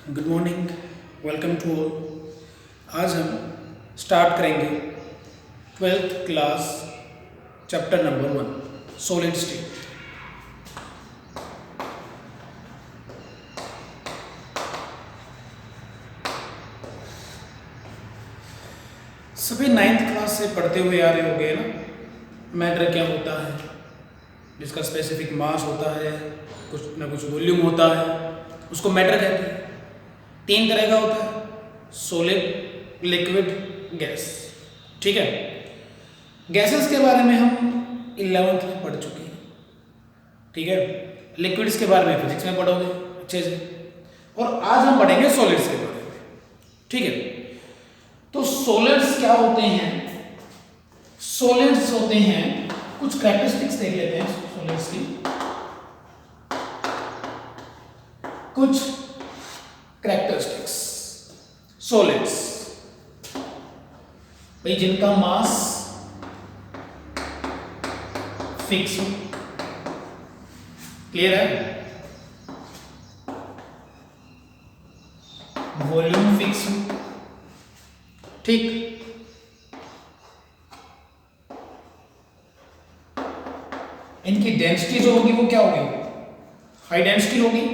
Good morning, welcome to all. आज हम start करेंगे 12th class chapter number 1 solid state. सभी 9th क्लास से पढ़ते हुए आ रहे होंगे ना, मैटर क्या होता है, जिसका स्पेसिफिक मास होता है, कुछ ना कुछ वॉल्यूम होता है, उसको मैटर कहते हैं। 3 तरह का होता है, सॉलिड, लिक्विड, गैस। ठीक है, गैसेस के बारे में हम 11th में पढ़ चुके हैं। ठीक है, लिक्विड्स के बारे में फिजिक्स में पढ़ोगे अच्छे से, और आज हम पढ़ेंगे सॉलिड्स के बारे में। ठीक है, तो सॉलिड्स क्या होते हैं? सॉलिड्स होते हैं, कुछ कैरेक्टरिस्टिक्स देख लेते हैं सॉलिड्स की। कुछ कैरेक्टरिस्टिक्स सॉलिड्स भाई, जिनका मास फिक्स हो। क्लियर है? वॉल्यूम फिक्स हो। ठीक, इनकी डेंसिटी जो होगी वो क्या होगी? हाई डेंसिटी होगी।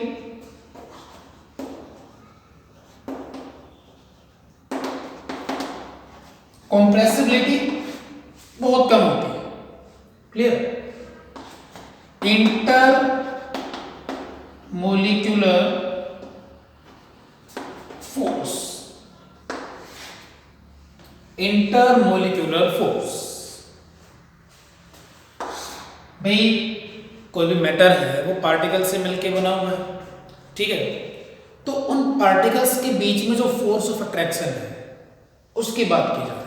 कॉम्प्रेसिबिलिटी बहुत कम होती है। Clear? Inter molecular force, inter molecular force भाई, कोई भी मैटर है वो पार्टिकल से मिलके बना हुआ है। ठीक है, तो उन पार्टिकल्स के बीच में जो फोर्स ऑफ अट्रैक्शन है उसकी बात की जा रही है।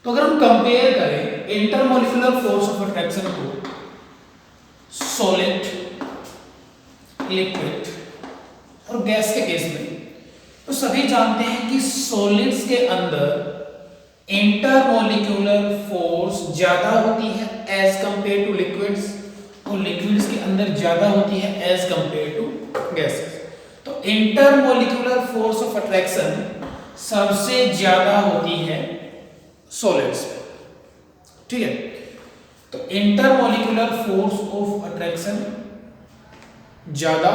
तो अगर हम कंपेयर करें इंटरमोलिकुलर फोर्स ऑफ अट्रैक्शन को सॉलिड, लिक्विड और गैस के केस में, तो सभी जानते हैं कि सॉलिड्स के अंदर इंटरमोलिकुलर फोर्स ज्यादा होती है एज कंपेयर टू लिक्विड्स, और लिक्विड्स के अंदर ज्यादा होती है एज कंपेयर टू गैसेस। तो इंटरमोलिकुलर फोर्स ऑफ अट्रैक्शन सबसे ज्यादा होती है सॉलिड्स में। ठीक है, तो इंटरमोलिकुलर फोर्स ऑफ अट्रैक्शन ज्यादा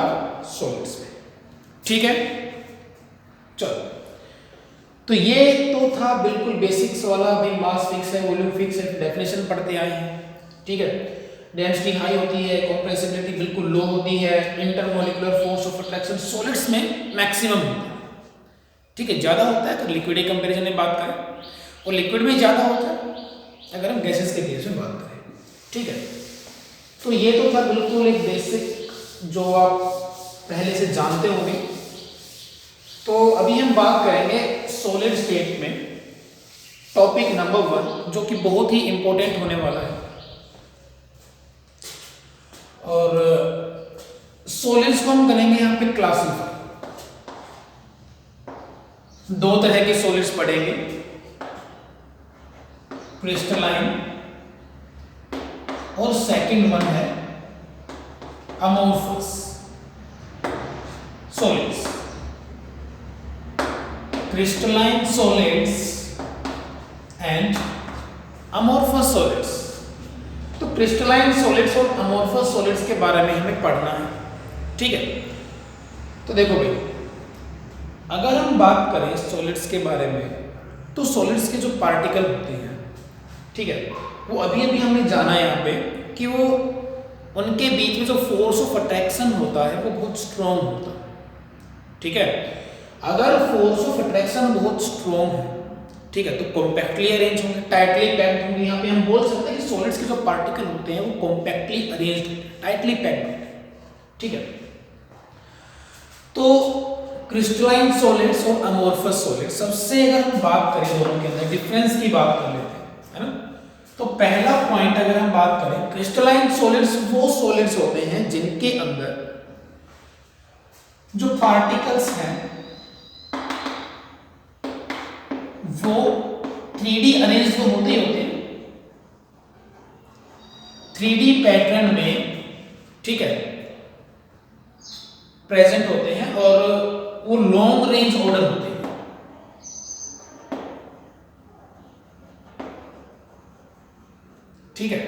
सॉलिड्स में। ठीक है, चलो, तो ये तो था बिल्कुल बेसिक्स वाला भाई, मास फिक्स है, वॉल्यूम फिक्स है, डेफिनेशन पढ़ते आए हैं। ठीक है, डेंसिटी हाई होती है, कंप्रेसिबिलिटी बिल्कुल लो होती है, intermolecular force of attraction solids में मैक्सिमम होता है। ठीक है, ज्यादा होता है तो लिक्विड के कंपैरिजन में बात करें, और लिक्विड में ज्यादा होता है अगर हम गैसेस के केस में बात करें। ठीक है, तो ये तो था बिल्कुल एक बेसिक जो आप पहले से जानते होंगे। तो अभी हम बात करेंगे सॉलिड स्टेट में टॉपिक नंबर 1, जो कि बहुत ही इंपॉर्टेंट होने वाला है। और सॉलिड्स को हम करेंगे यहाँ पे क्लासिफाई। 2 तरह के सॉलिड्स पढ़ेंगे, क्रिस्टलाइन और सेकंड वन है amorphous solids. Crystalline solids and amorphous solids. तो क्रिस्टलाइन सॉलिड्स और अमोर्फस सॉलिड्स के बारे में हमें पढ़ना है। ठीक है, तो देखो भाई, अगर हम बात करें सॉलिड्स के बारे में, तो सॉलिड्स के जो पार्टिकल होते हैं, ठीक है, वो अभी अभी हमने जाना है यहाँ पे कि वो उनके बीच में जो फोर्स ऑफ अट्रैक्शन होता है वो बहुत स्ट्रॉन्ग होता है। ठीक है, अगर फोर्स ऑफ अट्रैक्शन बहुत स्ट्रॉन्ग है, ठीक है, तो कॉम्पैक्टली अरेंज होंगे, टाइटली पैक्ड होंगे। यहाँ पे हम बोल सकते हैं कि सॉलिड्स के जो पार्टिकल होते हैं वो कॉम्पैक्टली अरेंज्ड, टाइटली पैक्ड होते हैं। ठीक है, तो क्रिस्टलाइन सॉलिड्स और अमोर्फस सॉलिड्स, सबसे अगर हम बात करें दोनों के अंदर डिफरेंस की बात कर लेते हैं, है ना। तो पहला पॉइंट अगर हम बात करें, क्रिस्टलाइन सॉलिड्स वो सॉलिड्स होते हैं जिनके अंदर जो पार्टिकल्स हैं वो 3D अरेंज तो होते ही होते हैं, 3D पैटर्न में, ठीक है, प्रेजेंट होते हैं, और वो लॉन्ग रेंज ऑर्डर होते हैं। ठीक है,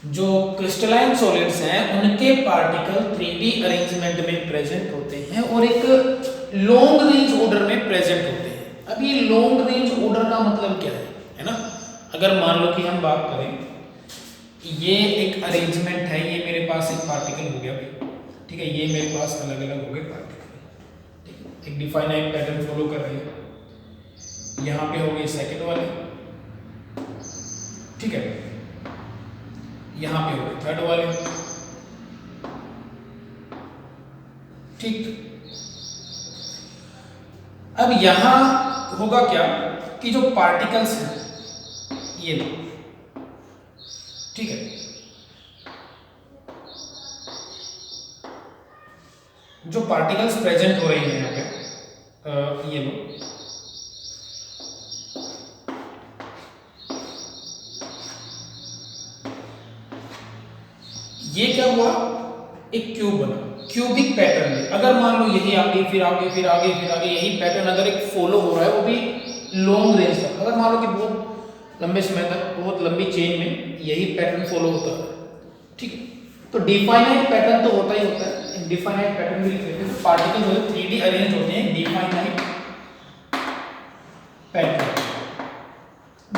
जो क्रिस्टलाइन सॉलिड्स हैं उनके पार्टिकल 3D अरेंजमेंट में प्रेजेंट होते हैं और एक लॉन्ग रेंज ऑर्डर में प्रेजेंट होते हैं। अब ये लॉन्ग रेंज ऑर्डर का मतलब क्या है ना? अगर मान लो कि हम बात करें, ये एक अरेंजमेंट है, ये मेरे पास एक पार्टिकल हो गया भाई, ठीक है, ये मेरे पास अलग अलग हो गए पार्टिकल, ठीक है, एक डिफाइनाइट पैटर्न फॉलो कर रहे हैं। यहाँ पे हो गए सेकंड वाले, ठीक है, यहाँ पे हो गए थर्ड वाले, ठीक। अब यहां होगा क्या कि जो पार्टिकल्स हैं ये, ठीक है, जो पार्टिकल्स प्रेजेंट हो रहे हैं यहाँ पे, ये लो, ये क्या हुआ, एक क्यूब बना, क्यूबिक पैटर्न में। अगर मान लो यही आगे फिर आगे फिर आगे फिर आगे यही पैटर्न अगर एक फॉलो हो रहा है, वो भी लॉन्ग रेंज तक, अगर मान लो कि बहुत लंबे समय तक बहुत लंबी चेन में यही पैटर्न फॉलो होता है, ठीक है, तो डिफाइनाइट पैटर्न तो होता ही होता है। डिफाइनाइट पैटर्न भी लिख लेते हैं, पार्टिकल जो 3D अरेंज होते हैं डिफाइनाइट पैटर्न।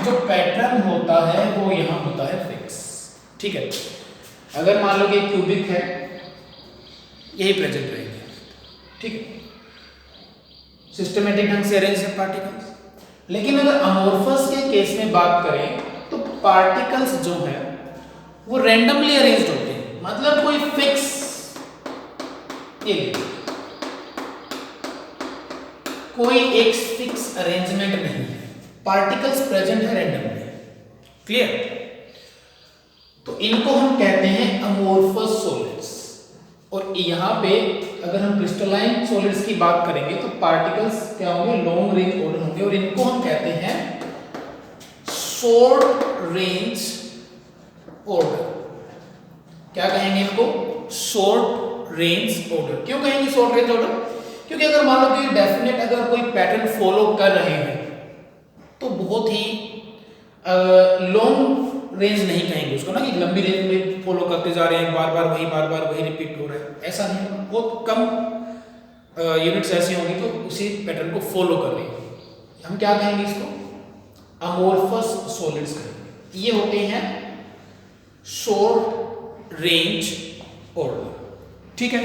जो पैटर्न होता है वो यहाँ होता है फिक्स, ठीक है। अगर मान लो कि क्यूबिक है, यही प्रेजेंट रहेंगे, ठीक है, सिस्टमेटिक ढंग से अरेंज है पार्टिकल्स। लेकिन अगर अमोर्फस के केस में बात करें तो पार्टिकल्स जो है वो रैंडमली अरेंज्ड होते हैं, मतलब कोई फिक्स, ये कोई एक फिक्स अरेंजमेंट नहीं है, पार्टिकल्स प्रेजेंट है रैंडमली, क्लियर। तो इनको हम कहते हैं अमोर्फस सॉलिड्स। और यहाँ पे अगर हम क्रिस्टलाइन सॉलिड्स की बात करेंगे तो पार्टिकल्स क्या होंगे, लॉन्ग रेंज ऑर्डर होंगे, और इनको हम कहते हैं शॉर्ट रेंज ऑर्डर। क्या कहेंगे इनको, शॉर्ट रेंज ऑर्डर। क्यों कहेंगे शॉर्ट रेंज ऑर्डर? क्योंकि अगर मान लो कि डेफिनेट अगर कोई पैटर्न फॉलो कर रहे हैं तो बहुत ही लॉन्ग रेंज नहीं कहेंगे उसको ना, कि लंबी रेंज में फॉलो करते जा रहे हैं, बार बार वही रिपीट हो रहा है, ऐसा नहीं। बहुत कम यूनिट्स ऐसी होंगी तो उसी पैटर्न को फॉलो कर रही है। हम क्या कहेंगे इसको, अमोर्फस सॉलिड्स कहेंगे। ये होते हैं शॉर्ट रेंज ऑर्डर, ठीक है।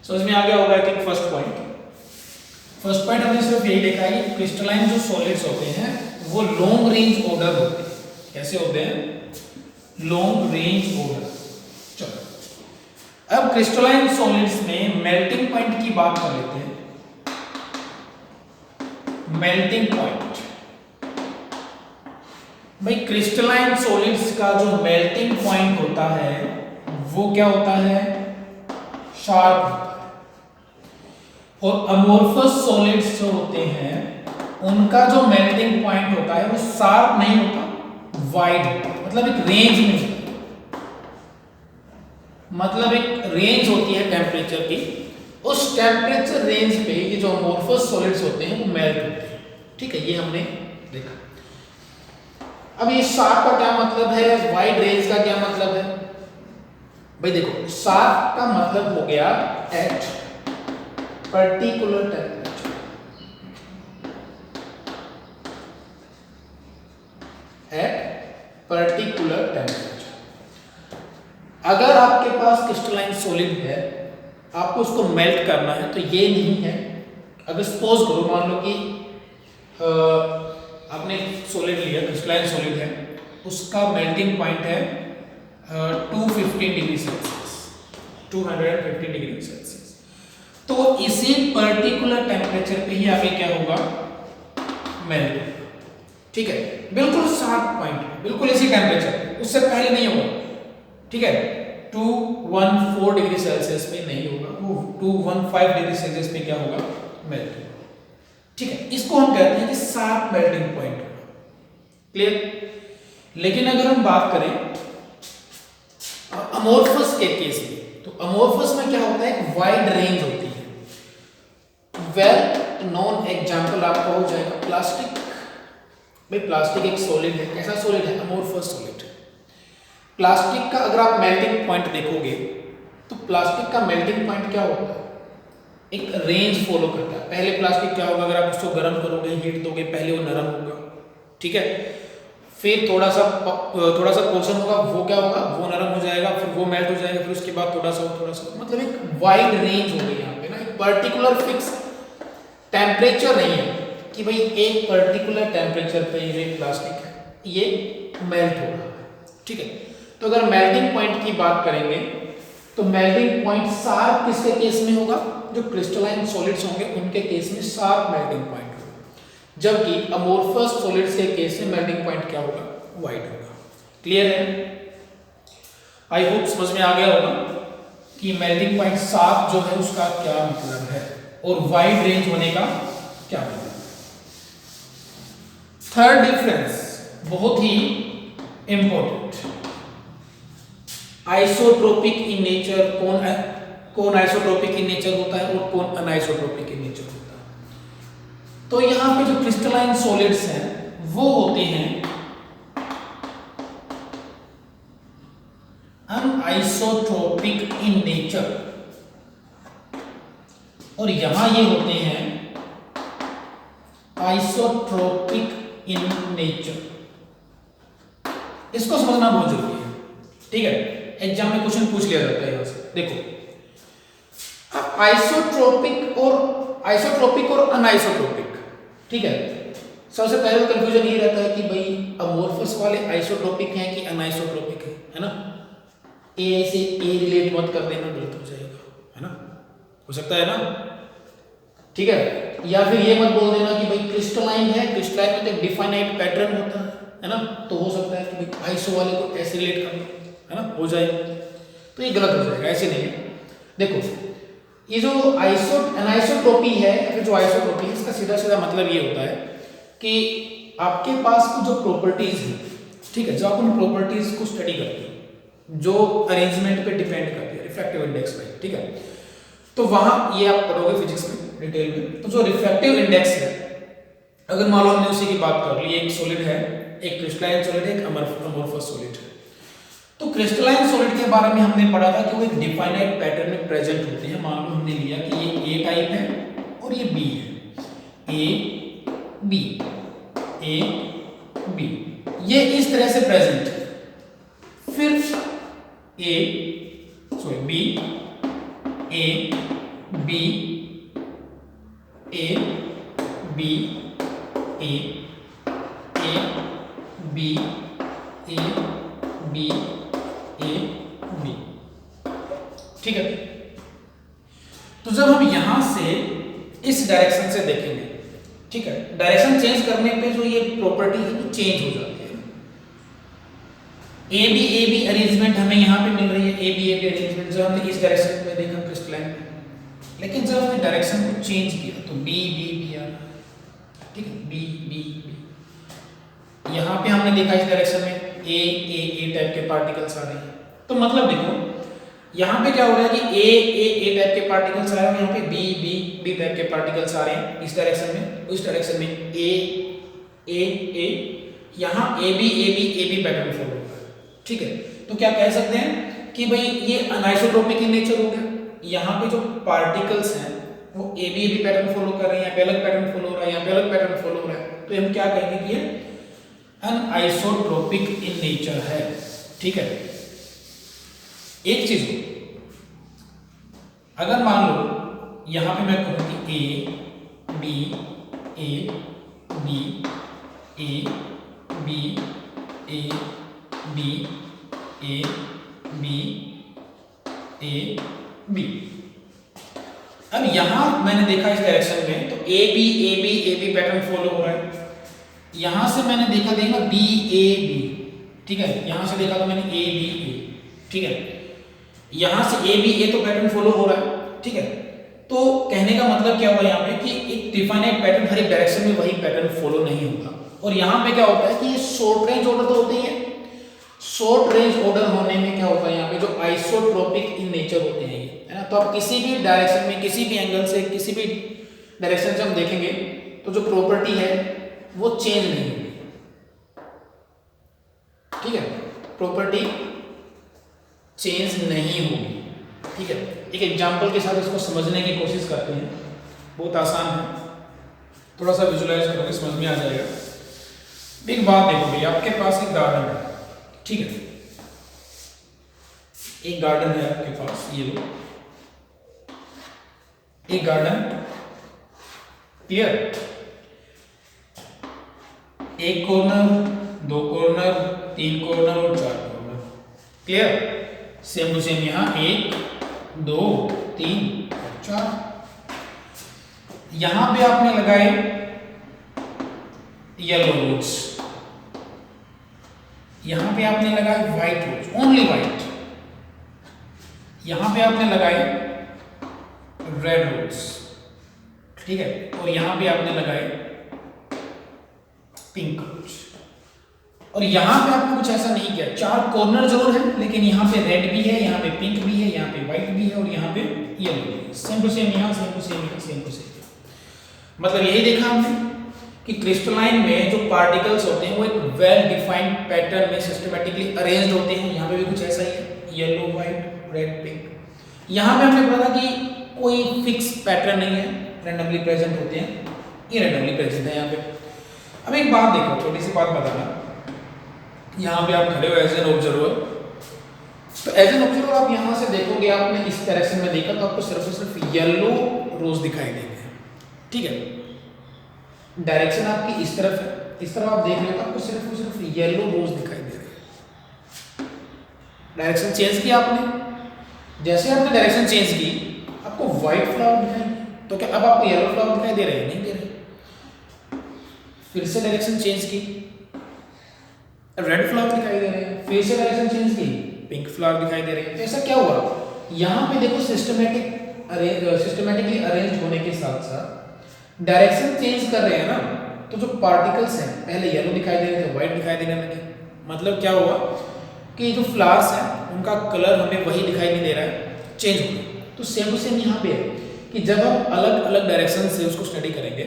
समझ में आ गया होगा आई थिंक फर्स्ट पॉइंट हमने सिर्फ यही देखा है कि क्रिस्टलाइन जो सॉलिड्स होते हैं वो लॉन्ग रेंज ऑर्डर होते हैं। कैसे होते हैं, लॉन्ग रेंज ऑर्डर। चलो अब क्रिस्टलाइन सॉलिड्स में मेल्टिंग पॉइंट की बात कर लेते हैं। मेल्टिंग पॉइंट, भाई क्रिस्टलाइन सॉलिड्स का जो मेल्टिंग पॉइंट होता है वो क्या होता है, शार्प होता है। और अमोर्फस सॉलिड्स जो होते हैं उनका जो मेल्टिंग पॉइंट होता है वो शार्प नहीं होता, वाइड होता है, मतलब एक रेंज में होता है, मतलब एक रेंज होती है टेम्परेचर की, उस टेम्परेचर रेंज पे ये जो अमोर्फस सॉलिड्स होते हैं वो मेल्ट होते हैं, ठीक है, ये हमने देखा। अब ये शार्प का क्या मतलब है, वाइड रेंज का क्या मतलब है? भाई देखो, शार्प का मतलब हो गया at particular temperature, at particular temperature. अगर आपके पास क्रिस्टलाइन सॉलिड है, आपको उसको मेल्ट करना है, तो ये नहीं है, अगर सपोज करो मान लो कि आपने सॉलिड लिया, क्रिस्टलाइन सॉलिड है, उसका मेल्टिंग पॉइंट है 215 डिग्री सेल्सियस, 250 डिग्री सेल्सियस। तो इसी पर्टिकुलर टेम्परेचर पे ही आगे क्या होगा, मेल्ट, ठीक है, बिल्कुल शार्प पॉइंट, बिल्कुल इसी टेम्परेचर, उससे पहले नहीं होगा, ठीक है, 214 डिग्री सेल्सियस पे नहीं होगा, वो 215 डिग्री सेल्सियस पे क्या होगा, मेल्ट, ठीक है। इसको हम कहते हैं कि शार्प मेल्टिंग पॉइंट, क्लियर। लेकिन अगर हम बात करें अमोर्फस के केस में, तो अमोर्फस में क्या होता है, एक वाइड रेंज होती है, वेल नॉन एग्जाम्पल आपका हो जाएगा प्लास्टिक। भाई प्लास्टिक एक सॉलिड है, कैसा सॉलिड है? Amorphous solid. प्लास्टिक का अगर आप मेल्टिंग पॉइंट देखोगे तो प्लास्टिक का मेल्टिंग पॉइंट क्या होता है? एक रेंज फॉलो करता है। पहले प्लास्टिक क्या होगा, अगर आप उसको गर्म करोगे, हीट दोगे, पहले वो नरम होगा, ठीक है, फिर थोड़ा सा पोर्शन होगा, वो क्या होगा, वो नरम हो जाएगा, फिर वो मेल्ट हो जाएगा, फिर उसके बाद थोड़ा सा, मतलब एक वाइड रेंज हो गई यहाँ पे ना, एक पर्टिकुलर फिक्स टेम्परेचर नहीं है कि भाई एक पर्टिकुलर टेम्परेचर पे ये प्लास्टिक है ये मेल्ट हो रहा है, ठीक है। तो अगर मेल्टिंग पॉइंट की बात करेंगे तो मेल्टिंग पॉइंट शार्प किसके केस में होगा? जो क्रिस्टलाइन सॉलिड्स होंगे उनके केस में शार्प मेल्टिंग पॉइंट होगा, जबकि अमोर्फस सॉलिड्स के केस में मेल्टिंग पॉइंट क्या होगा? वाइड होगा। क्लियर है? आई होप समझ में आ गया होगा कि मेल्टिंग पॉइंट शार्प जो है उसका क्या मतलब है और वाइड रेंज होने का क्या मतलब है। थर्ड डिफरेंस बहुत ही इंपॉर्टेंट, आइसोट्रोपिक इन नेचर। कौन आइसोट्रोपिक इन नेचर होता है और कौन अनआइसोट्रोपिक इन नेचर होता है? तो यहां पे जो क्रिस्टलाइन सॉलिड्स हैं वो होते हैं अनआइसोट्रोपिक इन नेचर और यहां ये होते हैं आइसोट्रोपिक इन नेचर। इसको समझना बहुत जरूरी है, ठीक है, एग्जाम में क्वेश्चन पूछ लिया जाता है यहां से। देखो आइसोट्रोपिक और अनआइसोट्रोपिक, ठीक है। सबसे पहले कंफ्यूजन ये रहता है कि भाई अमोर्फस वाले आइसोट्रोपिक हैं कि अनआइसोट्रोपिक है ना। ए से ए रिलेट मत कर देना, गलत हो जाएगा, है ना, हो सकता है ना, ठीक है। या फिर ये मत बोल देना कि भाई क्रिस्टलाइन है, क्रिस्टलाइन में तो डिफाइनाइट पैटर्न होता है ना, तो हो सकता है कि भाई आइसो वाले को ऐसे रिलेट कर लो, है ना, हो जाएगा, तो ये गलत हो जाएगा, ऐसे नहीं है। देखो ये जो अनआइसोट्रोपी है फिर जो आइसोट्रोपी है, इसका सीधा सीधा मतलब ये होता है कि आपके पास कुछ जो प्रॉपर्टीज है, ठीक है, जो आप उन प्रॉपर्टीज को स्टडी करते हो जो अरेंजमेंट पे डिपेंड करती है, रिफ्रैक्टिव इंडेक्स पे, ठीक है। तो वहां ये आप पढ़ोगे फिजिक्स में डिटेल में। तो जो रिफ्रैक्टिव इंडेक्स है, अगर मान लो हमने उसी की बात कर ली, एक सॉलिड है, एक क्रिस्टलाइन सॉलिड है, एक अमोर्फस सॉलिड है। तो क्रिस्टलाइन सॉलिड के बारे में हमने पढ़ा था कि वो एक डिफाइनाइट पैटर्न में प्रेजेंट होते हैं। मान लो हमने लिया कि ये ए टाइप है और ये बी है, ए बी, ए बी, ये इस तरह से प्रेजेंट है। फिर B, A B, A B, A B, A B, A B, ठीक है। तो जब हम यहां से इस डायरेक्शन से देखेंगे, ठीक है, डायरेक्शन चेंज करने पे जो ये प्रॉपर्टी है वो चेंज हो जाती है। ए बी अरेंजमेंट हमें यहां पे मिल रही है, ए बी अरेंजमेंट जब हमने इस डायरेक्शन में देखा क्रिस्टलाइन में, लेकिन जब हमने डायरेक्शन को चेंज किया तो बी बी बी आ, ठीक है, बी बी बी, यहां पे हमने देखा इस डायरेक्शन में ए टाइप के पार्टिकल्स आ रहे हैं। तो मतलब देखो यहाँ पे क्या हो रहा है कि ए टाइप के पार्टिकल्स आ रहे हैं, यहाँ पे बी टाइप के पार्टिकल्स आ रहे हैं इस डायरेक्शन में, उस डायरेक्शन में ए, यहाँ ए बी पैटर्न फॉलो हो रहा है, ठीक है। तो क्या कह सकते हैं कि भाई ये अनआइसोट्रोपिक इन नेचर हो गया। यहाँ पे जो पार्टिकल्स हैं वो ए बी पैटर्न फॉलो कर रहे हैं, यहाँ पे अलग पैटर्न फॉलो हो रहा है, यहाँ पे अलग पैटर्न फॉलो हो रहा है, तो हम क्या कहेंगे कि ये अनआइसोट्रोपिक इन नेचर है, ठीक है। एक चीज हो, अगर मान लो यहां पे मैं कहूं कि A B A B A B A B A B A B, अब यहां मैंने देखा इस डायरेक्शन में तो ए बी पैटर्न फॉलो हो रहा है। यहां से मैंने देखा बी ए बी, ठीक है, यहां से देखा तो मैंने ए बी ए, ठीक है, यहां से ए बी ए तो पैटर्न फॉलो हो रहा है, ठीक है। तो कहने का मतलब क्या हुआ यहाँ पे कि एक डिफाइनाइट पैटर्न हर एक डायरेक्शन में वही पैटर्न फॉलो नहीं होगा। और यहाँ पे क्या होता है कि ये शॉर्ट रेंज ऑर्डर तो होते ही है, शॉर्ट रेंज ऑर्डर होने में क्या होता है यहाँ पे जो आइसोट्रोपिक इन नेचर होते हैं ये, है ना। तो आप किसी भी डायरेक्शन में किसी भी एंगल से किसी भी डायरेक्शन से हम देखेंगे तो जो प्रॉपर्टी है वो चेंज नहीं होगी, ठीक है, प्रॉपर्टी चेंज नहीं होगी, ठीक है। एक एग्जांपल के साथ इसको समझने की कोशिश करते हैं, बहुत आसान है, थोड़ा सा विजुलाइज करोगे समझ में आ जाएगा। एक बात देखो भाई, आपके पास एक गार्डन है, ठीक है, एक गार्डन है आपके पास, ये लो एक गार्डन, क्लियर, एक कॉर्नर, दो कॉर्नर, तीन कॉर्नर और चार corner, clear. Same to same यहां 1 2 3 4। यहां पे आपने लगाए येलो रोज, यहां पे आपने लगाए व्हाइट रोज, ओनली व्हाइट, यहां पे आपने लगाए रेड रोज, ठीक है, और यहां पे आपने लगाए पिंक रोज। और यहां पे आपने कुछ ऐसा नहीं किया, चार कॉर्नर जरूर है लेकिन यहां पे रेड भी है, यहां पे पिंक भी है, यहां पे व्हाइट भी है और यहां पे येलो भी है। सेम टू सेम यहां, सेम टू सेम यहां, सेम टू सेम। मतलब यही देखा हमने कि क्रिस्टलाइन में जो पार्टिकल्स होते हैं वो एक वेल डिफाइंड पैटर्न में सिस्टमैटिकली अरेंज्ड होते हैं। यहां पे भी कुछ ऐसा ही है, येलो व्हाइट रेड पिंक। यहां पे हमने पढ़ा कि कोई फिक्स पैटर्न नहीं है, रैंडमली प्रेजेंट होते हैं, ये रैंडमली प्रेजेंट है यहां पे। अब एक बात देखो, छोटी सी बात बताना, यहाँ पे आप खड़े हो एज एन ऑब्जर्वर, तो एज एन ऑब्जर्वर आप यहाँ से देखोगे, आपने इस डायरेक्शन में देखा तो आपको सिर्फ और सिर्फ येलो रोज दिखाई देंगे, ठीक है। डायरेक्शन आपकी इस तरफ है, इस तरफ आप देख रहे हो तो आपको सिर्फ और सिर्फ येलो रोज दिखाई दे रहे हैं। डायरेक्शन चेंज किया आपने, जैसे आपने डायरेक्शन चेंज की आपको व्हाइट फ्लावर दिखाई, तो क्या अब आपको येलो फ्लावर दिखाई दे रहे हैं? नहीं दे रहे। फिर से डायरेक्शन चेंज की, रेड फ्लावर दिखाई दे रहे हैं, फिर से डायरेक्शन चेंज की, पिंक फ्लावर दिखाई दे रहे हैं। तो ऐसा क्या हुआ? यहाँ पे देखो सिस्टमैटिकली अरेंज होने के साथ साथ डायरेक्शन चेंज कर रहे हैं ना, तो जो पार्टिकल्स हैं पहले येलो दिखाई दे रहे थे, व्हाइट दिखाई देने लगे। मतलब क्या हुआ कि जो फ्लावर्स हैं उनका कलर हमें वही दिखाई नहीं दे रहा है, चेंज हो गया। तो सेम टू सेम यहाँ पे है कि जब हम अलग अलग डायरेक्शन से उसको स्टडी करेंगे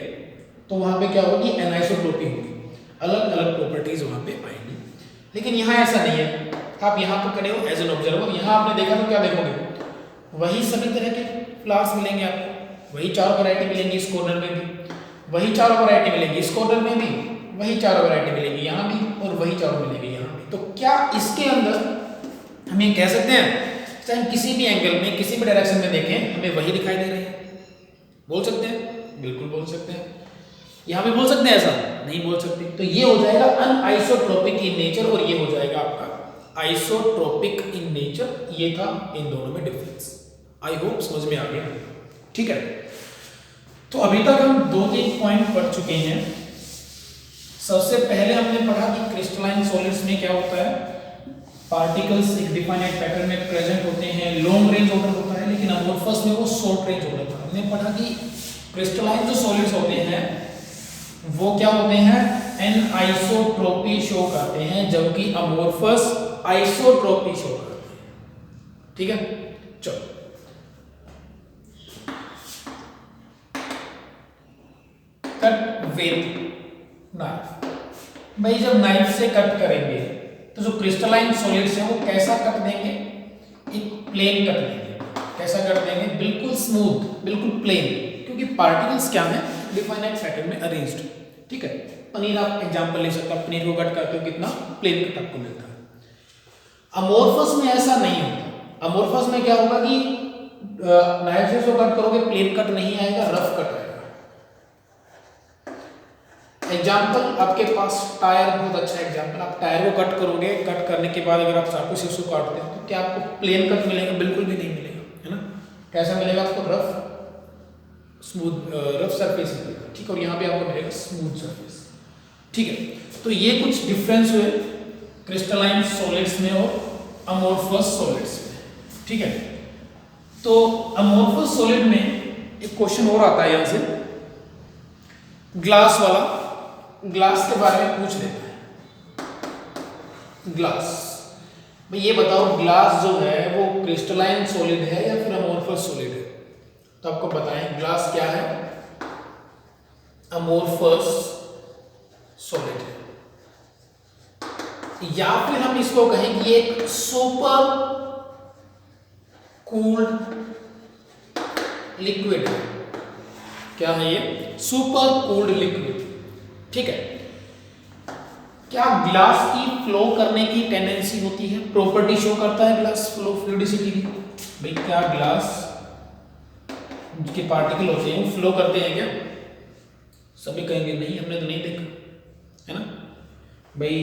तो वहाँ पे क्या होगा कि एनाइसोट्रोपी होगी, अलग अलग प्रॉपर्टीज वहाँ पे आएंगी। लेकिन यहाँ ऐसा नहीं है, आप यहाँ तो खड़े हो एज एन ऑब्जर्वर, यहाँ आपने देखा तो क्या देखोगे? वही सभी तरह के फ्लावर्स मिलेंगे आपको, वही चारों वैरायटी मिलेंगी इस कॉर्नर में भी, वही चारों वैरायटी मिलेंगी इस कॉर्नर में भी, वही चारों वैरायटी मिलेंगी यहाँ भी और वही चारों मिलेंगी यहाँ भी। तो क्या इसके अंदर हम ये कह सकते हैं चाहे हम किसी भी एंगल में किसी भी डायरेक्शन में देखें हमें वही दिखाई दे रहे हैं? बोल सकते हैं, बिल्कुल बोल सकते हैं। यहाँ भी बोल सकते हैं ऐसा? नहीं बोल सकते। तो ये हो जाएगा अनआइसोट्रोपिक इन नेचर और ये हो जाएगा आपका आइसोट्रोपिक इन नेचर। ये था इन दोनों में डिफरेंस। आई होप समझ में आ गया, ठीक है। तो अभी तक हम 2-3 पॉइंट पढ़ चुके हैं। सबसे पहले हमने पढ़ा कि क्रिस्टलाइन सॉलिड्स में क्या होता है, पार्टिकल्स एक डिफाइनेट पैटर्न में प्रेजेंट होते हैं, लॉन्ग रेंज ऑर्डर होता है, लेकिन अमोर्फस में वो शॉर्ट रेंज ऑर्डर होता है। हमने पढ़ा कि क्रिस्टलाइन जो सॉलिड्स होते हैं वो क्या होते हैं, एनआइसोट्रोपी शो करते हैं, जबकि अमोर्फस आइसोट्रोपी शो करते हैं, ठीक है। चलो कट विद नाइफ। भाई जब नाइफ से कट करेंगे तो जो क्रिस्टलाइन सॉलिड्स है वो कैसा कट देंगे? एक प्लेन कट देंगे। कैसा कट देंगे? बिल्कुल स्मूथ, बिल्कुल प्लेन, क्योंकि पार्टिकल्स क्या है, डिफाइनेट पैटर्न में अरेंज्ड, ठीक है। पनीर आप एग्जांपल ले सकते हो, पनीर को कट करते हो कितना प्लेन कट आपको मिलता है। अमोर्फस में ऐसा नहीं होता। अमोर्फस में क्या होगा कि नाइफ से जो कट करोगे प्लेन कट नहीं आएगा, रफ कट आएगा। एग्जाम्पल आपके पास टायर, बहुत अच्छा एग्जाम्पल। आप टायर को कट करोगे, कट करने के बाद अगर आप चाकू से उसको काटते हो तो क्या आपको प्लेन कट मिलेगा? बिल्कुल भी नहीं मिलेगा, है ना। कैसा मिलेगा आपको? रफ स्मूथ, रफ सरफेस मिलेगा, ठीक है। और यहाँ पे आपको मिलेगा स्मूथ सरफेस, ठीक है। तो ये कुछ डिफरेंस हुए क्रिस्टलाइन सॉलिड्स में और अमोर्फस सॉलिड्स में, ठीक है। तो अमोर्फस सॉलिड में एक क्वेश्चन और आता है यहां से, ग्लास वाला। ग्लास के बारे में पूछ लेते हैं। ग्लास, भाई ये बताओ ग्लास जो है वो क्रिस्टलाइन सॉलिड है या फिर अमोर्फस सॉलिड है? तो आपको बताएं ग्लास क्या है। अमोर्फस सॉलिड है, या फिर हम इसको कहें कि एक सुपर कूल्ड लिक्विड है। क्या है ये? Super cooled liquid. ठीक है। क्या ग्लास की फ्लो करने की टेंडेंसी होती है? प्रॉपर्टी शो करता है ग्लास फ्लो फ्लूइडिसिटी की। भाई क्या ग्लास के पार्टिकल होते हैं वो फ्लो करते हैं क्या? सभी कहेंगे नहीं, हमने तो नहीं देखा, है ना भाई।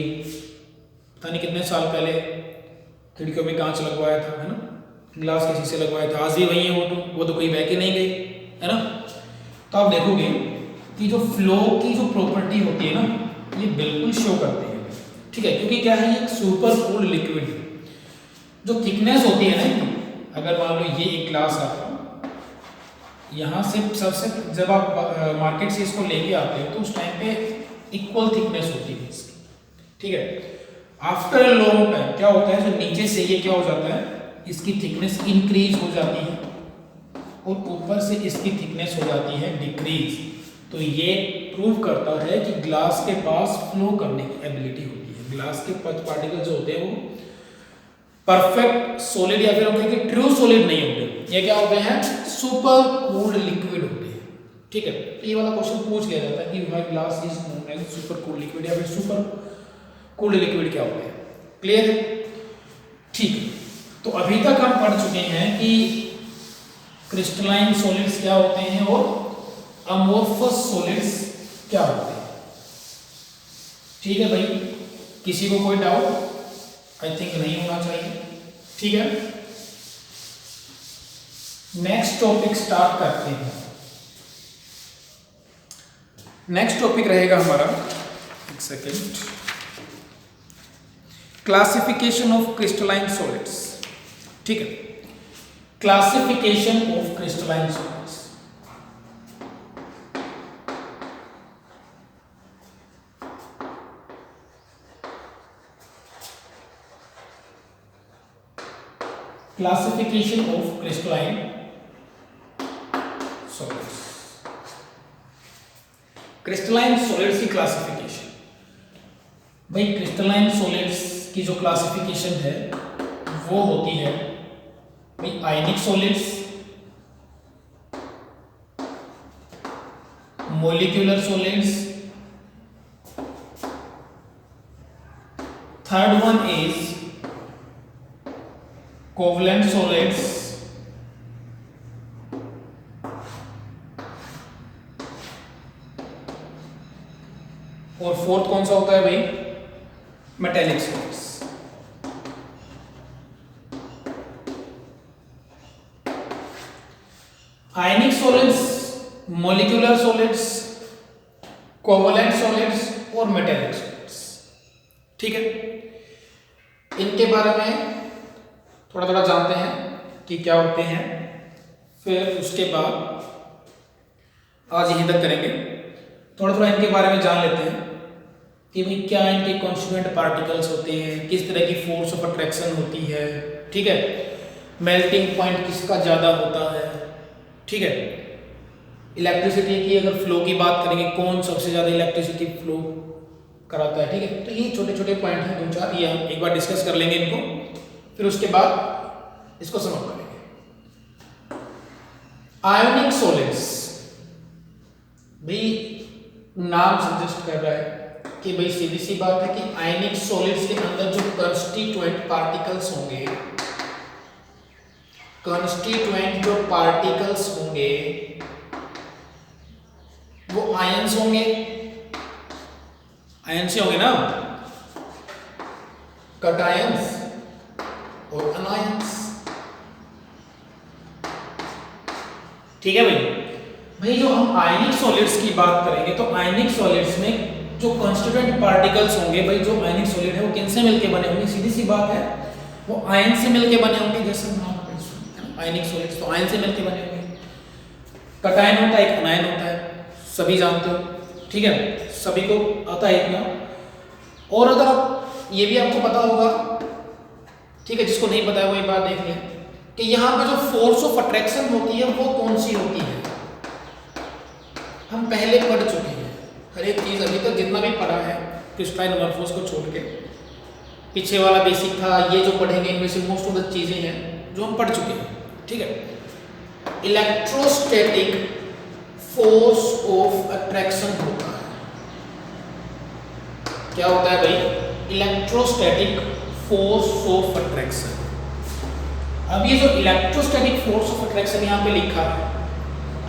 पता नहीं कितने साल पहले खिड़कियों में कांच लगवाया था, है ना, ग्लास के शीशे लगवाए थे, आज भी वही है वो तो कोई बह के नहीं गई, है ना। तो आप देखोगे कि जो फ्लो की जो प्रॉपर्टी होती है ना, ये बिल्कुल शो करती है। ठीक है, क्योंकि क्या है, ये एक सुपर कूल्ड लिक्विड है। जो थिकनेस होती है ना, अगर मान लो ये एक ग्लास आपका यहाँ से सबसे, जब आप मार्केट से इसको लेके आते हो तो उस टाइम पे इक्वल थिकनेस होती है इसकी। ठीक है। आफ्टर ए लॉन्ग टाइम क्या होता है, जो नीचे से ये क्या हो जाता है, इसकी थिकनेस इंक्रीज हो जाती है और ऊपर से इसकी थिकनेस हो जाती है डिक्रीज। तो ये प्रूव करता है कि ग्लास के पास फ्लो करने की एबिलिटी होती है। ग्लास के पार्टिकल जो होते हैं वो परफेक्ट सॉलिड या फिर हम कहेंगे ट्रू सॉलिड नहीं होते, ये क्या होते हैं, सुपर कूल्ड लिक्विड होते हैं। ठीक है। तो ये वाला क्वेश्चन पूछ लिया जाता है कि why glass is known as super cooled liquid या फिर सुपर कूल्ड लिक्विड क्या होते हैं। क्लियर है? ठीक है। तो अभी तक हम पढ़ चुके हैं कि क्रिस्टलाइन सॉलिड्स क्या होते हैं और अमोर्फस सॉलिड्स क्या होते हैं। ठीक है भाई, किसी को कोई डाउट आई थिंक नहीं होना चाहिए। ठीक है, नेक्स्ट टॉपिक स्टार्ट करते हैं। नेक्स्ट टॉपिक रहेगा हमारा, एक second, classification of crystalline solids. ठीक है, classification of crystalline solids. Classification of crystalline solids. Crystalline solids की क्लासिफिकेशन। भाई क्रिस्टलाइन सॉलिड्स की जो क्लासिफिकेशन है वो होती है भाई आयनिक solids, molecular solids, third one is covalent solids, और फोर्थ कौन सा होता है भाई, मेटेलिक सॉलिड्स। आयनिक solids, molecular solids, covalent solids और मेटेलिक सॉलिड्स। ठीक है, इनके बारे में थोड़ा थोड़ा जानते हैं कि क्या होते हैं, फिर उसके बाद आज यहीं तक करेंगे। थोड़ा थोड़ा इनके बारे में जान लेते हैं कि भाई क्या इनके कॉन्स्टिट्यूएंट पार्टिकल्स होते हैं, किस तरह की फोर्स ऑफ अट्रैक्शन होती है। ठीक है, मेल्टिंग पॉइंट किसका ज़्यादा होता है। ठीक है, इलेक्ट्रिसिटी की अगर फ्लो की बात करेंगे, कौन सबसे ज़्यादा इलेक्ट्रिसिटी फ्लो कराता है। ठीक है, तो ये छोटे छोटे पॉइंट हैं, दो चार, ये हम एक बार डिस्कस कर लेंगे इनको, फिर उसके बाद इसको समाप्त करेंगे। आयोनिक सॉलिड्स, भाई नाम सजेस्ट कर रहा है कि भाई सीधी सी बात है कि आयनिक सॉलिड्स के अंदर जो कंस्टिट्यूएंट पार्टिकल्स होंगे, कंस्टिट्यूएंट जो पार्टिकल्स होंगे वो आयंस होंगे, आयंस ही होंगे ना, कटायंस और अनायंस। ठीक है भाई, भाई जो हम आयनिक सॉलिड्स की बात करेंगे तो आयनिक सॉलिड्स में जो कॉन्स्टिट्यूएंट पार्टिकल्स होंगे, भाई जो आयनिक सॉलिड है वो किनसे मिलके बने होंगे, सीधी सी बात है वो आयन से मिलके बने होंगे। जैसे आयनिक सॉलिड्स तो आयन से मिलके बने होंगे, कटायन होता है एक अनायन होता है, सभी जानते हो। ठीक है, सभी को आता है इतना। और अगर आप ये भी आपको पता होगा, ठीक है, जिसको नहीं पता है वो एक बात देख लें कि यहाँ पे जो फोर्स ऑफ अट्रैक्शन होती है वो कौन सी होती है, हम पहले पढ़ चुके हैं। हर एक चीज़ अभी तक जितना भी पढ़ा है क्रिस्टलाइन अमोर्फोस को छोड़ के, पीछे वाला बेसिक था, ये जो पढ़ेंगे इनमें से मोस्ट ऑफ द चीज़ें हैं जो हम पढ़ चुके हैं। ठीक है। इलेक्ट्रोस्टैटिक फोर्स ऑफ अट्रैक्शन होता है। क्या होता है भाई? Electrostatic force of attraction. अब ये जो इलेक्ट्रोस्टैटिक फोर्स ऑफ अट्रैक्शन यहाँ पे लिखा है,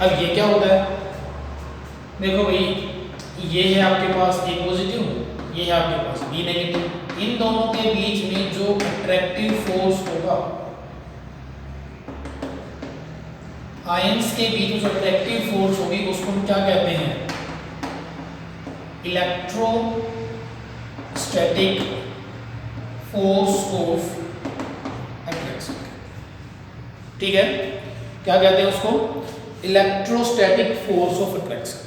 अब ये क्या होता है? देखो भाई, ये है आपके पास A पॉजिटिव, ये है आपके पास B नेगेटिव। इन दोनों के बीच में जो अट्रैक्टिव फोर्स होगा, आयंस के बीच में जो अट्रैक्टिव फोर्स होगी उसको हम क्या कहते हैं? Electrostatic force of attraction. ठीक है, क्या कहते हैं उसको? Electrostatic force of attraction.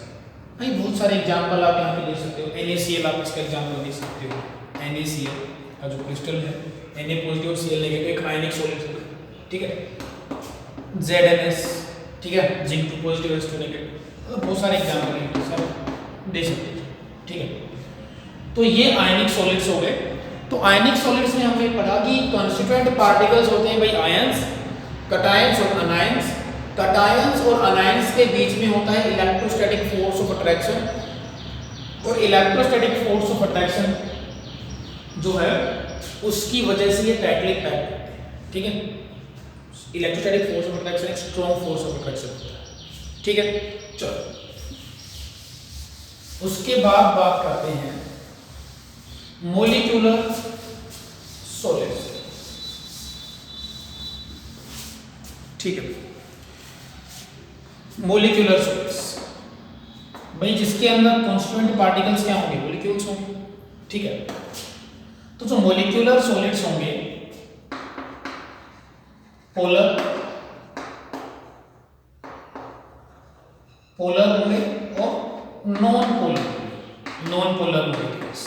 भाई बहुत सारे एग्जांपल आप यहाँ पे ले सकते हो। NaCl आप इसका एग्जांपल दे सकते हो। NaCl का जो क्रिस्टल है, Na पॉजिटिव Cl नेगेटिव, एक आयनिक सॉलिड है। ठीक है। ZnS, ठीक है, जिंक पॉजिटिव S2 नेगेटिव, तो बहुत सारे एग्जांपल हैं तो सब दे सकते हो। ठीक है, तो ये आयनिक सॉलिड्स हो गए। तो आयनिक सॉलिड्स में हमने पढ़ा कि कॉन्स्टिट्यूएंट पार्टिकल्स होते हैं भाई आयंस, कटायंस और अनायंस। कटायंस और अनायंस के बीच में होता है इलेक्ट्रोस्टैटिक फोर्स ऑफ अट्रैक्शन, और इलेक्ट्रोस्टैटिक फोर्स ऑफ अट्रैक्शन जो है उसकी वजह से ये टाइटली पैक्ड है। ठीक है, इलेक्ट्रोस्टैटिक फोर्स ऑफ अट्रैक्शन एक स्ट्रॉन्ग फोर्स ऑफ अट्रैक्शन होता है। ठीक है, चलो उसके बाद बात करते हैं मोलिक्यूलर सॉलिड्स। ठीक है, मोलिक्यूलर सॉलिड्स भाई जिसके अंदर कॉन्स्टिट्यूएंट पार्टिकल्स क्या होंगे? मॉलिक्यूल्स होंगे। ठीक है, तो जो मोलिक्यूलर सॉलिड्स होंगे पोलर होंगे और नॉन पोलर मॉलिक्यूल्स।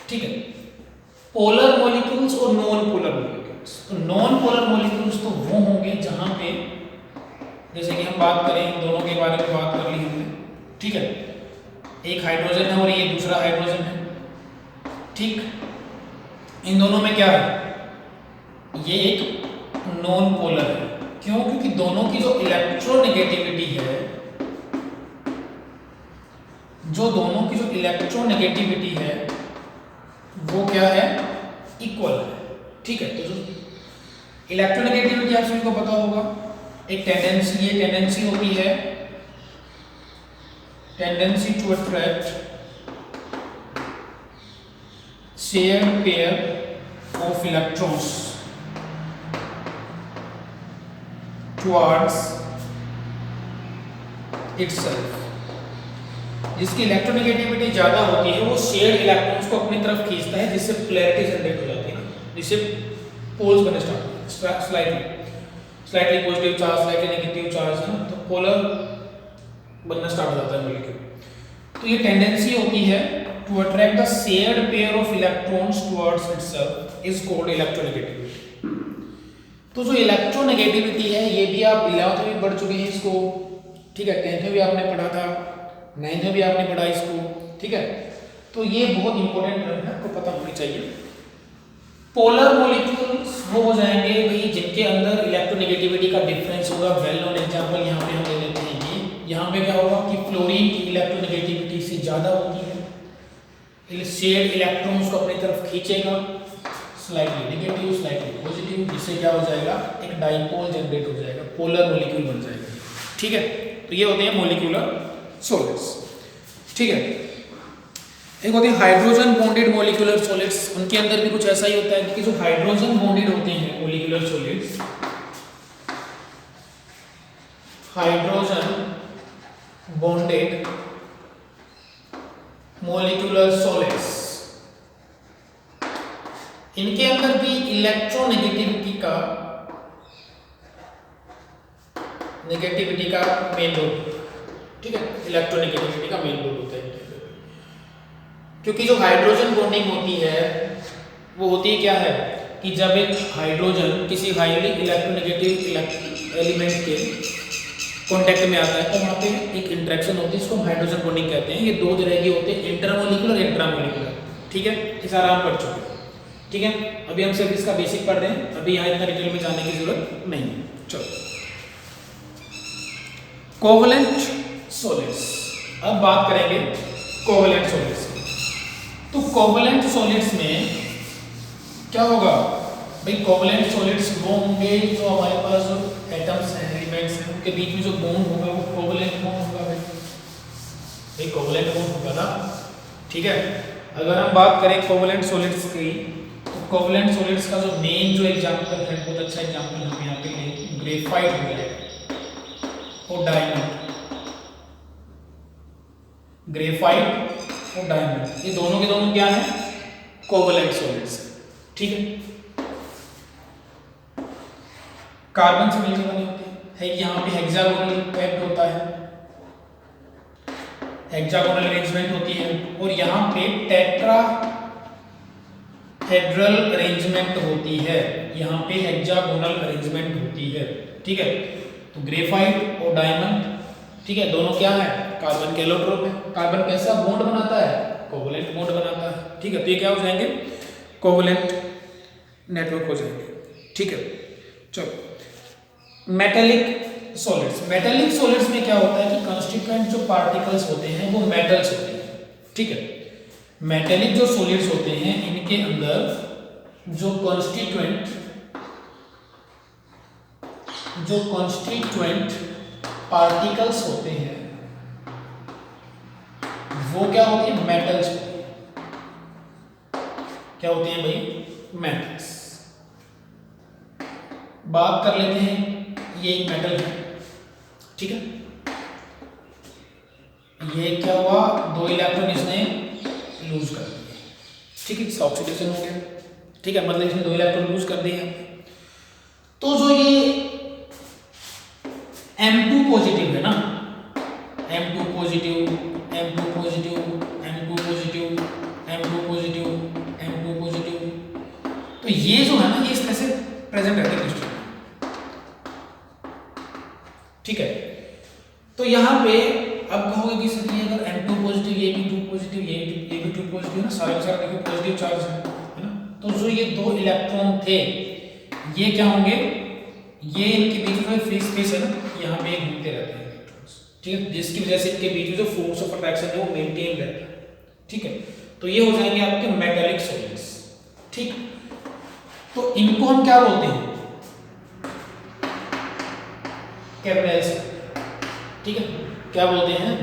ठीक है, पोलर मॉलिक्यूल्स और नॉन पोलर मॉलिक्यूल्स। तो नॉन पोलर मॉलिक्यूल्स तो वो होंगे जहां पे, जैसे कि हम बात करें इन दोनों के बारे में बात कर ली हमने। ठीक है, एक हाइड्रोजन है और ये दूसरा हाइड्रोजन है। ठीक, इन दोनों में क्या है? ये एक नॉन पोलर है। क्यों? क्योंकि दोनों की जो इलेक्ट्रोनेगेटिविटी है, वो क्या है? इक्वल है। ठीक है, तो जो इलेक्ट्रोनेगेटिविटी आप सभी को पता होगा, एक टेंडेंसी होती है tendency to attract shared pair of electrons towards itself. जिसकी इलेक्ट्रोनेगेटिविटी ज्यादा होती है वो शेयर्ड इलेक्ट्रॉन्स को अपनी तरफ खींचता है, जिससे पोलैरिटी जनरेट हो जाती है ना, जिससे पोल्स बनने स्टार्ट होते हैं, slightly positive charge, slightly negative charge है ना, तो पोलर बनना स्टार्ट हो जाता है मॉलिक्यूल। तो ये टेंडेंसी होती है to attract the shared pair of electrons towards itself is called electronegativity. तो जो इलेक्ट्रोनेगेटिविटी है ये भी आप 11th में पढ़ चुके हैं इसको। ठीक है, 10th में भी आपने पढ़ा था, 9th में भी आपने पढ़ा इसको। ठीक है, तो ये बहुत इंपॉर्टेंट है, आपको पता होनी चाहिए। पोलर मॉलिक्यूल्स वो हो जाएंगे भाई जिनके अंदर इलेक्ट्रोनेगेटिविटी का डिफरेंस होगा। वेल नोन एग्जांपल यहाँ पे हम ले लेते हैं कि यहाँ पे क्या होगा कि फ्लोरीन की इलेक्ट्रोनेगेटिविटी से ज़्यादा होती है, शेयर्ड इलेक्ट्रॉन्स को अपनी तरफ खींचेगा, स्लाइटली नेगेटिव स्लाइटली पॉजिटिव, जिससे क्या हो जाएगा? एक डाइपोल जनरेट हो जाएगा, पोलर मॉलिक्यूल बन जाएगा। ठीक है, तो ये होते हैं मॉलिक्यूलर सॉलिड्स। ठीक है, एक होते हैं हाइड्रोजन बॉन्डेड मॉलिक्यूलर सॉलिड्स। उनके अंदर भी कुछ ऐसा ही होता है कि जो हाइड्रोजन बॉन्डेड होते हैं molecular solids, hydrogen bonded molecular solids, इनके अंदर भी इलेक्ट्रोनेगेटिविटी का मेन रोल। ठीक है, इलेक्ट्रोनेगेटिविटी का मेन रोल होता है, क्योंकि जो हाइड्रोजन बॉन्डिंग होती है वो होती है क्या है कि जब एक हाइड्रोजन किसी हाईली इलेक्ट्रोनेगेटिव एलिमेंट के कॉन्टैक्ट में आता है तो वहाँ पे एक इंटरेक्शन होती है, इसको हम हाइड्रोजन बॉन्डिंग कहते हैं। ये दो तरह के होते हैं, इंटरमोलिकुलर इंट्रामोलिकुलर। ठीक है, इस आराम पढ़ चुके हैं। ठीक है, अभी हम सिर्फ इसका बेसिक पढ़ रहे हैं, अभी यहाँ इतना डिटेल में जाने की जरूरत नहीं है। चलो, कोवलेंट सॉलिड्स, अब बात करेंगे कोवलेंट सॉलिड्स की। तो कोवलेंट सॉलिड्स में क्या होगा भाई, कोवलेंट सॉलिड्स वो होंगे जो हमारे पास जो एटम्स हैं, एलिमेंट्स हैं, उनके बीच में जो बॉन्ड होगा वो कोवलेंट बॉन्ड होगा भाई, कोवलेंट बॉन्ड होगा ना। ठीक है, अगर हम बात करें कोवलेंट सॉलिड्स की, तो कोवलेंट सॉलिड्स का जो मेन जो एग्जांपल है, बहुत अच्छा एग्जांपल हम यहाँ पे लें, ग्रेफाइट हो गया और डायमंड। ग्रेफाइट और डायमंड ये दोनों के दोनों क्या है, कोवलेंट सॉलिड्स। ठीक है, कार्बन से मिलकर बने होते हैं। यहाँ पे हेक्सागोनल पैक्ड होता है, हेक्सागोनल अरेंजमेंट होती है, और यहाँ पे टेट्राहेड्रल अरेंजमेंट होती है, यहाँ पे हेक्सागोनल अरेंजमेंट होती है। ठीक है, तो ग्रेफाइट और डायमंड, ठीक है, दोनों क्या है, कार्बन के एलोट्रोप है। कार्बन कैसा बॉन्ड बनाता है, कोवलेंट बॉन्ड बनाता है। ठीक है, तो ये क्या हो जाएंगे, कोवलेंट नेटवर्क हो जाएंगे। ठीक है, चलो, मेटेलिक सॉलिड्स। मेटेलिक सॉलिड्स में क्या होता है कि कंस्टिट्यूएंट जो पार्टिकल्स होते हैं वो मेटल्स होते हैं। ठीक है, मेटेलिक जो सॉलिड्स होते हैं इनके अंदर जो कॉन्स्टिट्यूएंट पार्टिकल्स होते हैं वो क्या होते हैं, मेटल्स होते हैं। क्या होते हैं भाई, मेटल्स। बात कर लेते हैं, ये एक मेटल है। ठीक है, ये क्या हुआ, 2 इलेक्ट्रॉन इसने लूज कर दिए। ठीक है, ऑक्सीडेशन हो गया। ठीक है, मतलब इसने 2 इलेक्ट्रॉन लूज कर दिए। तो जो ये M2 पॉजिटिव है ना, M2 positive, M2 positive, M2 positive, M2 positive, M2 positive, तो ये जो है ना, ये इस तरह से प्रेजेंट रहते हैं क्रिस्टल। ठीक है, तो यहाँ पे अब कहोगे कि सर ये अगर M2 पॉजिटिव, ये भी 2 पॉजिटिव, ये भी 2 पॉजिटिव ना, सारे के सारे देखो पॉजिटिव चार्ज है ना, तो जो ये 2 इलेक्ट्रॉन थे ये क्या होंगे, ये इनके बीच में फ्री स्पेस है ना, यहाँ पे घूमते रहते हैं इलेक्ट्रॉन्स। ठीक है, जिसकी वजह से इनके बीच में जो फोर्स ऑफ अट्रैक्शन है वो मेंटेन रहता है। ठीक है, तो ये हो जाएंगे आपके मेटेलिक सॉलिड्स। ठीक, तो इनको हम क्या बोलते हैं, कैविटेल्स। ठीक है, क्या बोलते हैं,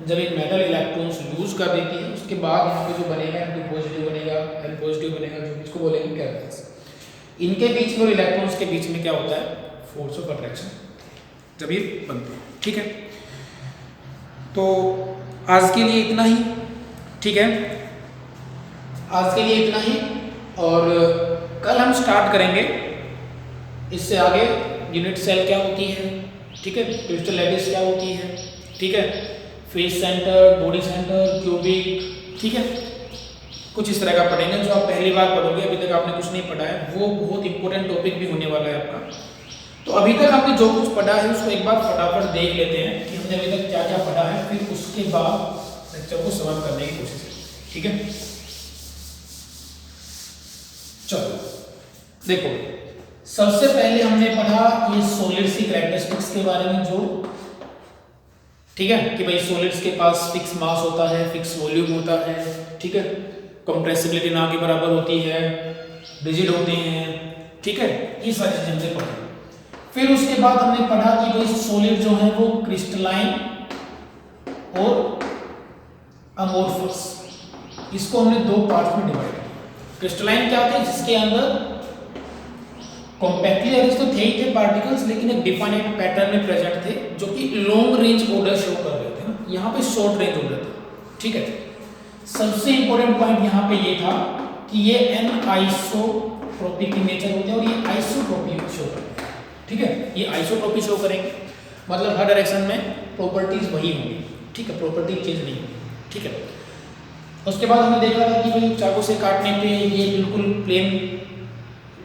जब एक मेटल इलेक्ट्रॉन्स लूज कर देती है उसके बाद यहाँ पे जो बनेगा M2 पॉजिटिव बनेगा, N पॉजिटिव बनेगा, जो इसको बोलेंगे कैविटेल्स। इनके बीच में और इलेक्ट्रॉन्स के बीच में क्या होता है, फोर्स ऑफ अट्रैक्शन जब ये बनते हैं। ठीक है, तो आज के लिए इतना ही। ठीक है, आज के लिए इतना ही, और कल हम स्टार्ट करेंगे इससे आगे यूनिट सेल क्या होती है। ठीक है, क्रिस्टल लैटिस क्या होती है। ठीक है, face centre, body centre, cubic. ठीक है, कुछ इस तरह का पढ़ेंगे जो आप पहली बार पढ़ोगे, अभी तक आपने कुछ नहीं पढ़ा है, वो बहुत इंपॉर्टेंट टॉपिक भी होने वाला है आपका। तो अभी तक आपने जो कुछ पढ़ा है उसको एक बार फटाफट देख लेते हैं कि हमने अभी तक क्या क्या पढ़ा है, फिर उसके बाद लेक्चर को समाप्त करने की कोशिश करें। ठीक है, चलो देखो, सबसे पहले हमने पढ़ा ये सॉलिड्स की कैरेक्टरिस्टिक्स के बारे में, जो ठीक है कि भाई सॉलिड्स के पास फिक्स मास होता है, फिक्स वॉल्यूम होता है। ठीक है, कंप्रेसिबिलिटी ना के बराबर होती है, रिजिड होते हैं। ठीक है, ये सारी चीजें हमने पढ़ी। फिर उसके बाद हमने पढ़ा कि भाई सॉलिड जो है वो क्रिस्टलाइन और अमोर्फस, इसको हमने 2 पार्ट्स में डिवाइड किया। क्रिस्टलाइन क्या होता है, जिसके अंदर कॉम्पैक्टली अरेंज तो थे ही थे पार्टिकल्स, लेकिन एक डिफाइनेड पैटर्न में प्रेजेंट थे, जो कि लॉन्ग रेंज ऑर्डर शो कर रहे थे ना, यहाँ पे शॉर्ट रेंज ऑर्डर था। ठीक है, सबसे इंपॉर्टेंट पॉइंट यहाँ पे ये था कि ये एनआइसोट्रोपिक नेचर होते हैं और ये आइसोट्रोपी शो करते हैं। ठीक है, ये आइसोट्रोपी शो करेंगे, मतलब हर डायरेक्शन में प्रॉपर्टीज वही होंगी। ठीक है, प्रॉपर्टी चेंज नहीं होगी। ठीक है, उसके बाद हमने देखा था कि भाई चाकू से काटने पे ये बिल्कुल प्लेन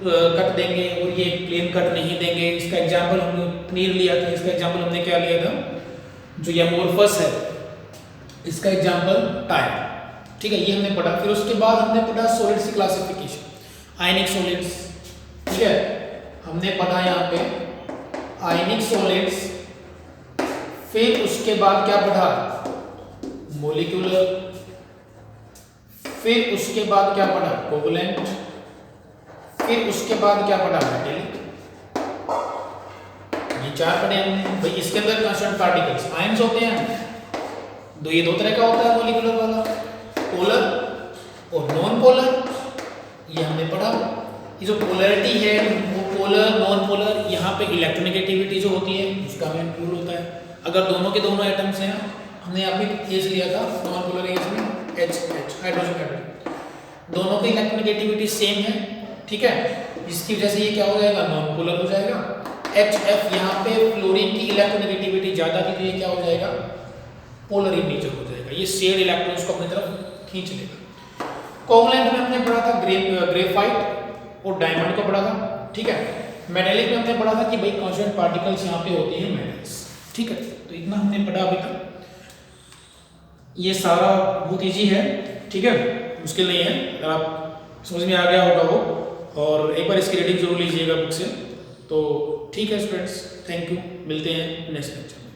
कट देंगे और ये प्लेन कट नहीं देंगे। इसका एग्जांपल हमने पनीर लिया था, इसका एग्जांपल हमने क्या लिया था, जो ये अमोर्फस है इसका एग्जांपल टायर, ठीक है, ये हमने पढ़ा। फिर उसके बाद हमने पढ़ा सॉलिड्स की क्लासिफिकेशन, आयनिक सॉलिड्स, ठीक है, हमने पढ़ा यहाँ पे आयनिक सॉलिड्स। फिर उसके बाद क्या पढ़ा, मॉलिक्यूलर। फिर उसके बाद क्या पढ़ा, कोवलेंट। फिर उसके बाद क्या पढ़ा, मेटेलिक। ये 4 पढ़े हमने भाई। इसके अंदर कांस्टेंट पार्टिकल्स आयंस होते हैं, ये 2 तरह का होता है मॉलिक्यूलर वाला, पोलर और नॉन पोलर, ये हमने पढ़ा। ये जो पोलैरिटी है वो पोलर नॉन पोलर, यहाँ पे इलेक्ट्रोनेगेटिविटी जो होती है उसका भी इंक्लूड होता है। अगर दोनों के दोनों एटम्स हैं, हमने यहाँ पे केस लिया था नॉन पोलर केस में H हाइड्रोजन एटम, दोनों की इलेक्ट्रोनेगेटिविटी सेम है, ठीक है, इसकी वजह से ये क्या हो जाएगा, नॉन पोलर हो जाएगा। HF यहाँ पे फ्लोरीन की इलेक्ट्रोनेगेटिविटी ज्यादा थी तो ये क्या हो जाएगा, पोलर इन नेचर हो जाएगा, ये शेयर्ड इलेक्ट्रॉन्स को अपनी तरफ खींच लेगा। कोवलेंट में हमने पढ़ा था ग्रेफाइट और डायमंड को पढ़ा था, ठीक है। मेटेलिक में हमने पढ़ा था कि भाई कांस्टेंट पार्टिकल्स यहाँ पे होते हैं मेटल्स, ठीक है। तो इतना हमने पढ़ा अभी तक, ये सारा बहुत ईजी है, ठीक है, मुश्किल नहीं है, अगर आप समझ में आ गया होगा वो, और एक बार इसकी रीडिंग जरूर लीजिएगा बुक से। तो ठीक है स्टूडेंट्स, थैंक यू, मिलते हैं नेक्स्ट लेक्चर में।